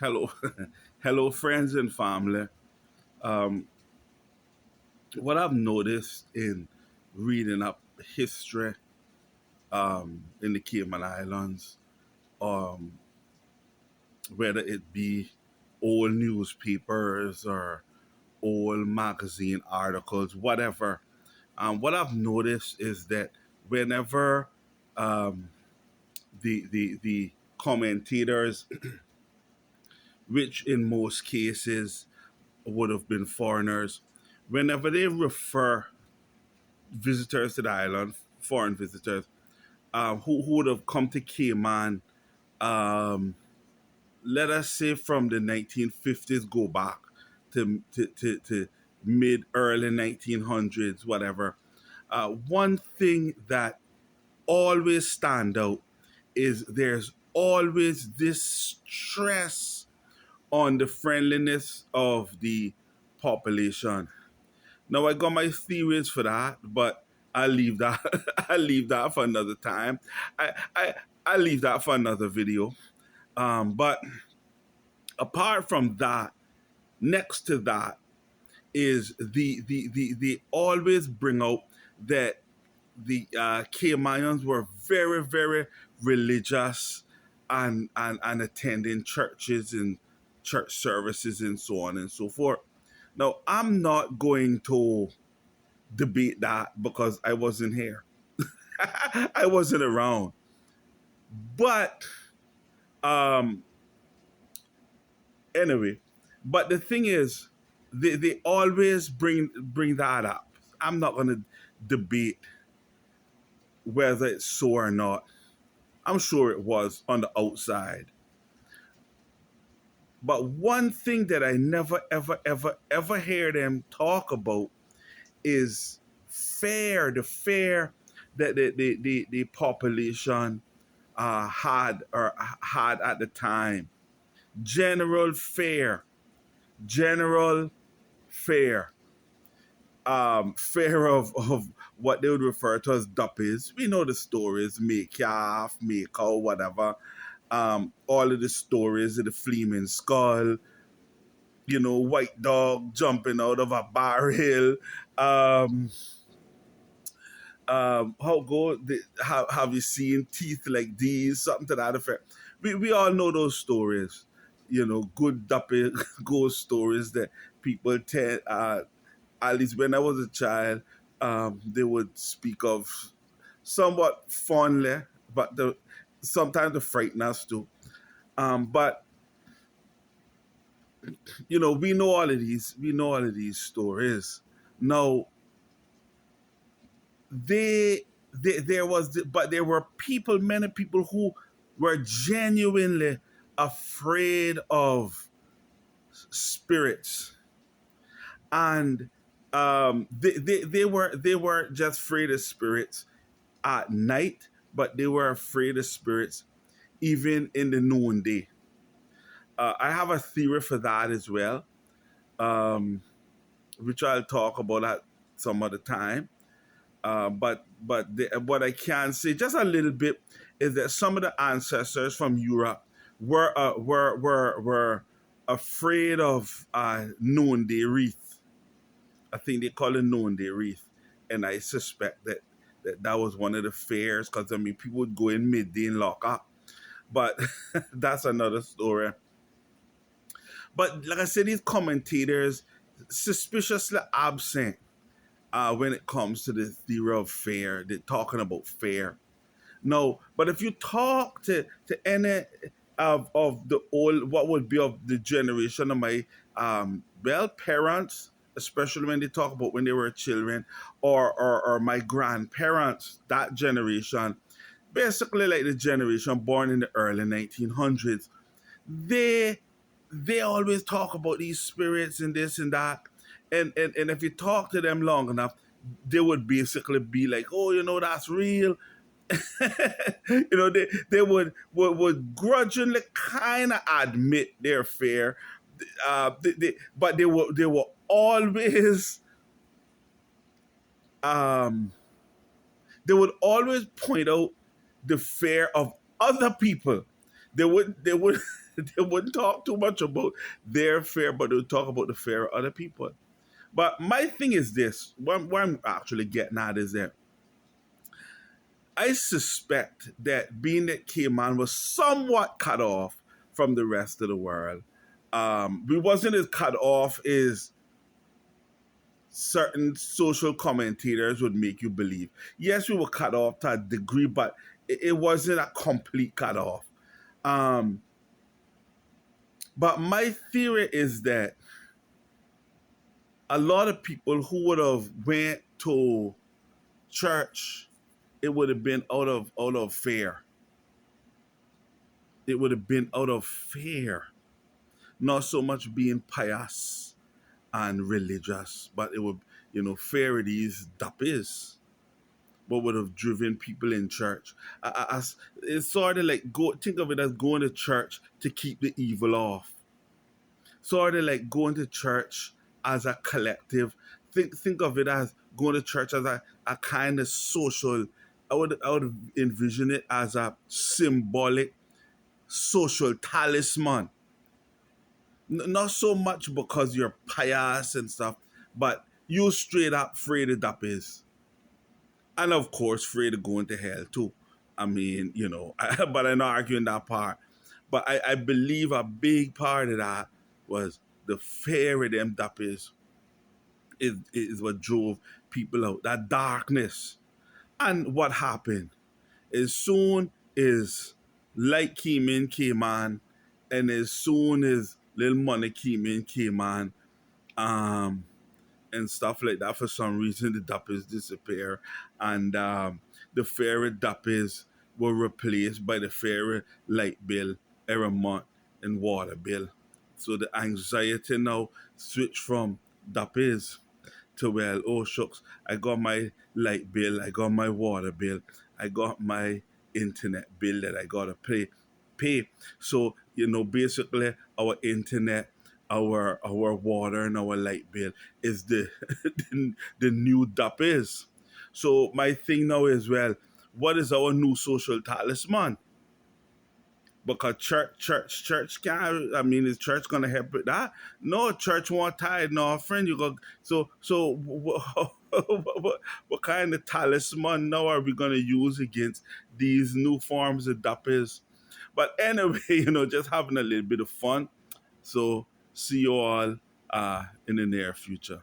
Hello, hello, friends and family. Um, what I've noticed in reading up history in the Cayman Islands, um, whether it be old newspapers or old magazine articles, whatever, what I've noticed is that whenever um, the commentators, which in most cases would have been foreigners, whenever they refer visitors to the island, foreign visitors, who would have come to Cayman, um, let us say from the 1950s, go back to mid early 1900s, whatever. One thing that always stand out is there's always this stress on the friendliness of the population. Now I got my theories for that, but I'll leave that. I'll leave that for another time. I'll leave that for another video. But apart from that, next to that is the always bring out that the Caymanians were very religious and attending churches and church services and so on and so forth. Now I'm not going to debate that because I wasn't here. I wasn't around. But um anyway, but the thing is, they always bring that up. I'm not gonna debate whether it's so or not. I'm sure it was on the outside. But one thing that I never ever hear them talk about is fare, the fare that the population had at the time. General fare, general fare, fare of what they would refer to as Duppies. We know the stories, make calf, make cow, whatever. All of the stories of the flaming skull, white dog jumping out of a barrel. Um, how go? Have you seen teeth like these? Something to that effect. We all know those stories. Good duppy ghost stories that people tell. At least when I was a child, they would speak of somewhat fondly, but sometimes to frighten us too. But we know all of these. We know all of these stories. Now, but there were people, many people who were genuinely afraid of spirits, and they were just afraid of spirits at night, but they were afraid of spirits even in the noonday. I have a theory for that as well, um, which I'll talk about at some other time. But what I can say just a little bit is that some of the ancestors from Europe were afraid of noonday wreath. I think they call it noonday wreath, and I suspect that was one of the fears because people would go in midday and lock up. But that's another story. But like I said, these commentators suspiciously absent when it comes to the theory of fear. They're talking about fear. No, but if you talk to any of the old, what would be of the generation of my parents, especially when they talk about when they were children, or my grandparents, that generation, basically like the generation born in the early 1900s, they they always talk about these spirits and this and that. And if you talk to them long enough, they would basically be like, oh, that's real. They would grudgingly kind of admit their fear, but they were always um, they would always point out the fear of other people. They would they wouldn't talk too much about their fear, but they would talk about the fear of other people. But my thing is this: what I'm actually getting at is that I suspect that being that Cayman was somewhat cut off from the rest of the world, we wasn't as cut off as certain social commentators would make you believe. Yes, we were cut off to a degree, but it wasn't a complete cut off. Um, but my theory is that a lot of people who would have went to church, it would have been out of fear. It would have been out of fear, not so much being pious and religious, but it would, fear of these duppies. What would have driven people in church? It's sort of like think of it as going to church to keep the evil off. Sort of like going to church as a collective. Think of it as going to church as a kind of social. I would envision it as a symbolic social talisman. Not so much because you're pious and stuff, but you straight up afraid of that is. And of course, afraid of going to hell too. I mean, but I'm not arguing that part. But I believe a big part of that was the fear of them duppies is what drove people out. That darkness. And what happened? As soon as light came on, and as soon as little money came on, um, and stuff like that, for some reason the duppies disappear, and the fairy duppies were replaced by the fairy light bill every month and water bill. So the anxiety now switched from duppies to, well, oh shucks, I got my light bill, I got my water bill, I got my internet bill that I gotta pay. So basically our internet, our water, and our light bill is the the new duppies. So my thing now is, well, what is our new social talisman? Because church can't. I mean, is church gonna help with that? No, church won't tithe. No, friend, you go. So what kind of talisman now are we gonna use against these new forms of duppies? But anyway, just having a little bit of fun. So see you all in the near future.